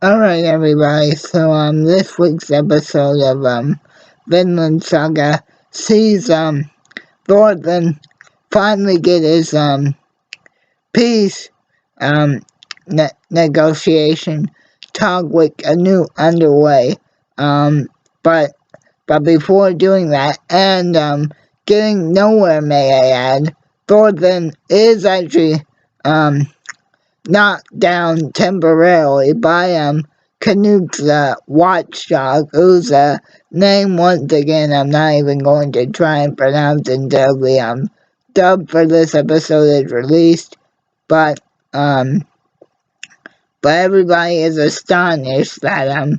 Alright everybody, so this week's episode of Vinland Saga sees Thorfinn finally get his peace negotiation talk with a new underway. But before doing that and getting nowhere, may I add, Thorfinn is actually knocked down temporarily by Canute's watchdog, whose name once again I'm not even going to try and pronounce until the dub for this episode is released. But everybody is astonished that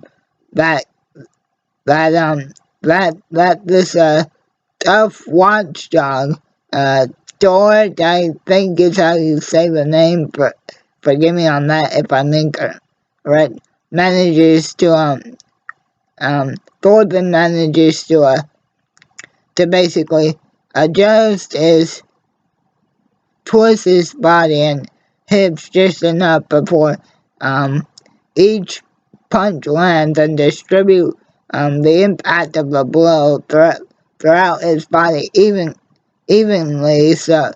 that this tough watchdog Dort, I think is how you say the name, but forgive me on that if I'm incorrect, manages to Thorfinn manages to basically adjust his twist his body and hips just enough before each punch lands and distribute the impact of the blow throughout his body evenly, so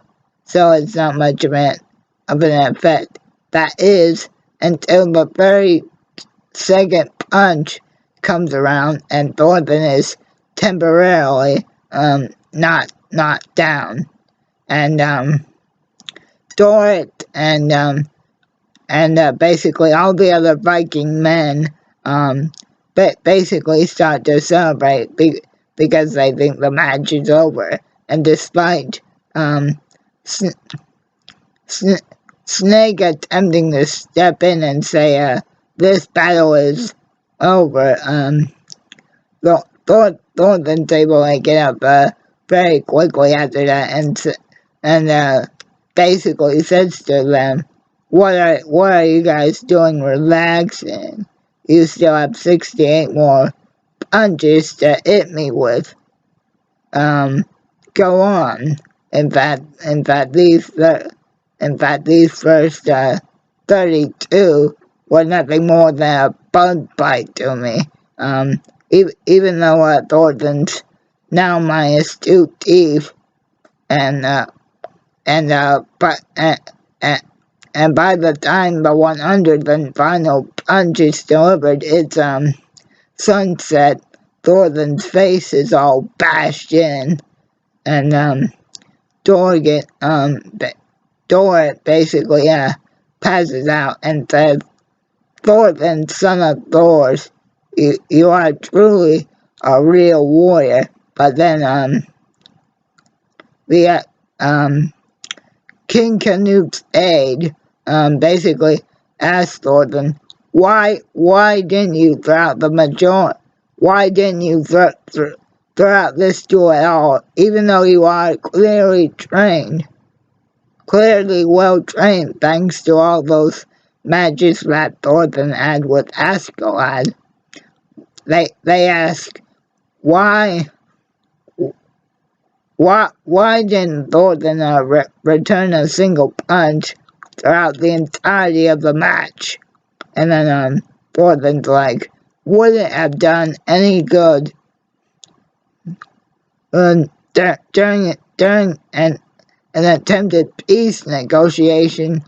it's not much of an effect. That is, until the very second punch comes around and Thorfinn is temporarily knocked down, and Dorrit and basically all the other Viking men basically start to celebrate because they think the match is over. And despite Snake attempting to step in and say this battle is over, Thorfinn's able to get up very quickly after that and basically says to them, what are you guys doing relaxing? You still have 68 more punches to hit me with. Go on. In fact, these first 32 were nothing more than a bug bite to me. Even though Thorfinn's now minus 2 teeth, and by the time the 100th and final punch is delivered, it's sunset. Thorfinn's face is all bashed in, and Dorrit basically passes out and says, Thorfinn, son of Thors, you are truly a real warrior. But then the King Canute's aide basically asked Thorfinn, why didn't you throughout the majority? Why didn't you throughout this duel at all, even though you are clearly well trained, thanks to all those matches that Thorfinn had with Askeladd? They ask, why didn't Thorfinn return a single punch throughout the entirety of the match? And then Thorfinn's like, wouldn't have done any good during an attempted peace negotiation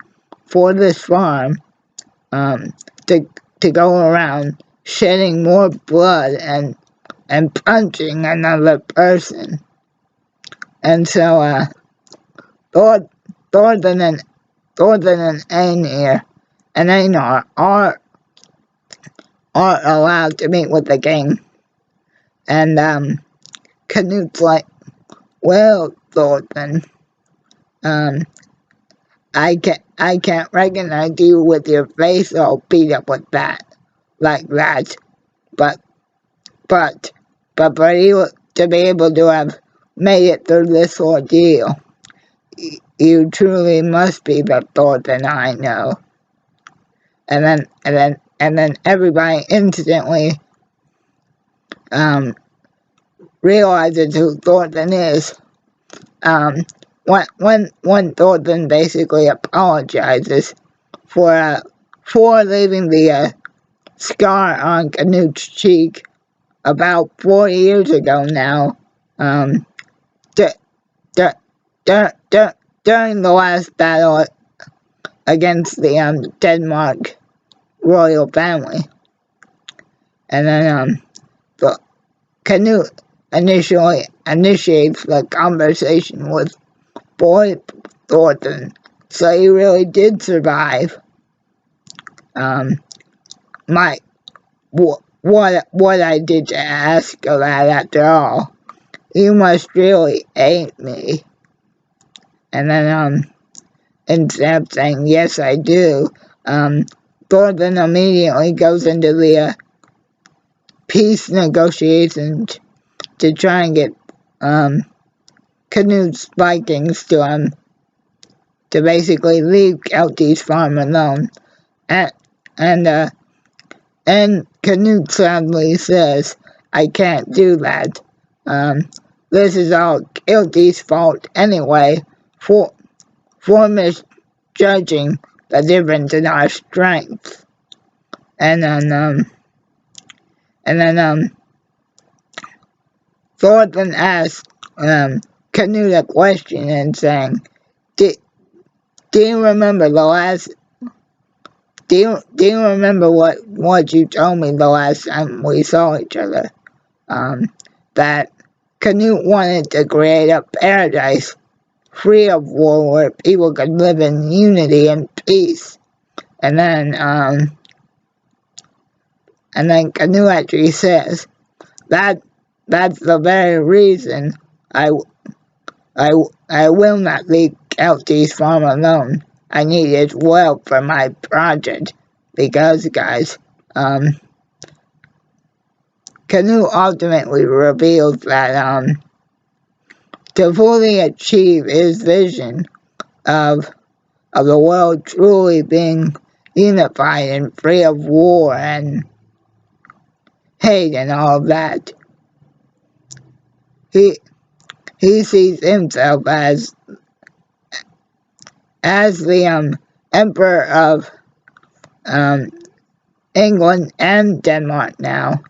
for this farm, to go around shedding more blood and punching another person. And so Thorfinn and Einar are allowed to meet with the king. And Canute's like, well, Thorfinn, I can't recognize you with your face all beat up like that. But for you to be able to have made it through this ordeal, you truly must be the Thorfinn I know. And then everybody instantly realizes who Thorfinn is. When Thorfinn basically apologizes for leaving the scar on Canute's cheek about 4 years ago now. D- d- during the last battle against the Denmark royal family. And then the Canute initially initiates the conversation with Boy Thornton, so he really did survive. My what I did to ask of that after all. You must really hate me. And then instead of saying yes I do, Thornton immediately goes into the peace negotiations to try and get Canute's Vikings to basically leave Kelty's farm alone. And Canute sadly says, I can't do that. This is all Kelty's fault anyway for misjudging the difference in our strength. And then Thornton asked Canute a question and saying, do you remember the last do you remember what you told me the last time we saw each other? That Canute wanted to create a paradise free of war where people could live in unity and peace. And then Canute actually says that's the very reason I will not leave Kelty's farm alone. I need his help for my project because, guys, Canute ultimately reveals that to fully achieve his vision of the world truly being unified and free of war and hate and all of that, he sees himself as the emperor of England and Denmark now.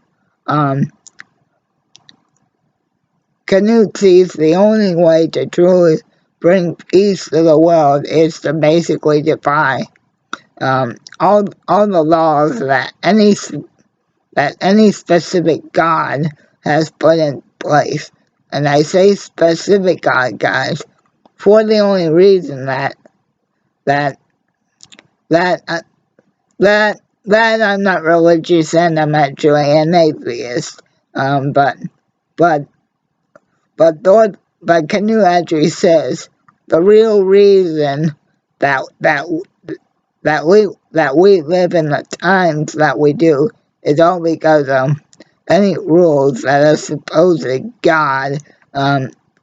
Canute sees the only way to truly bring peace to the world is to basically defy all the laws that any specific god has put in place. And I say specific god, guys, for the only reason that I'm not religious and I'm actually an atheist. But Canute actually says the real reason that we live in the times that we do is all because any rules that a supposed God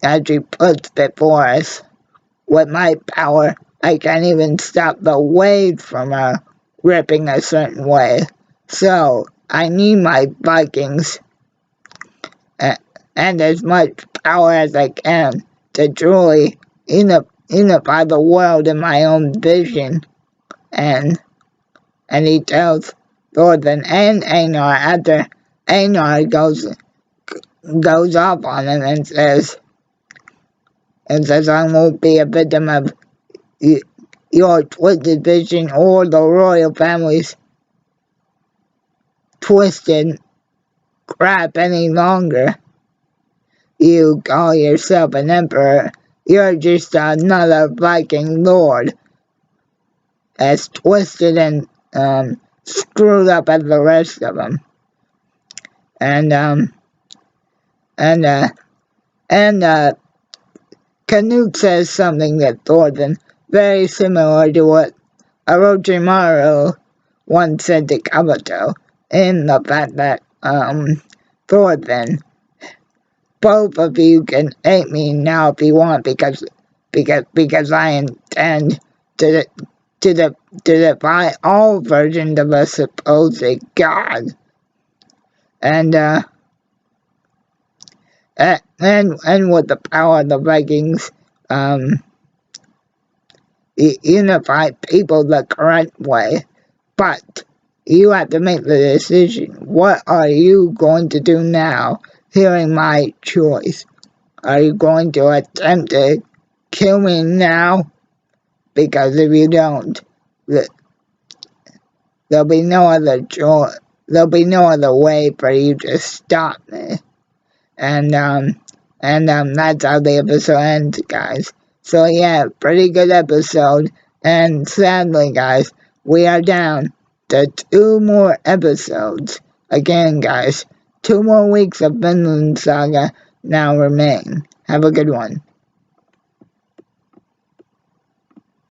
actually puts before us. With my power, I can't even stop the waves from ripping a certain way. So I need my Vikings and as much power as I can to truly unify the world in my own vision. And he tells Thorfinn and Einar after Einar goes off on him and says I won't be a victim of your twisted vision or the royal family's twisted crap any longer. You call yourself an emperor. You're just another Viking lord as twisted and screwed up as the rest of them. And Canute says something to Thorfinn very similar to what Orochimaru once said to Kabuto, in the fact that Thorfinn, both of you can hate me now if you want because I intend to defy all versions of a supposed god. And with the power of the Vikings, unify people the correct way. But you have to make the decision. What are you going to do now, hearing my choice? Are you going to attempt to kill me now? Because if you don't, there'll be no other choice. There'll be no other way for you to stop me. And that's how the episode ends, guys. So yeah, pretty good episode. And sadly, guys, we are down to 2 more episodes. Again, guys, 2 more weeks of Vinland Saga now remain. Have a good one.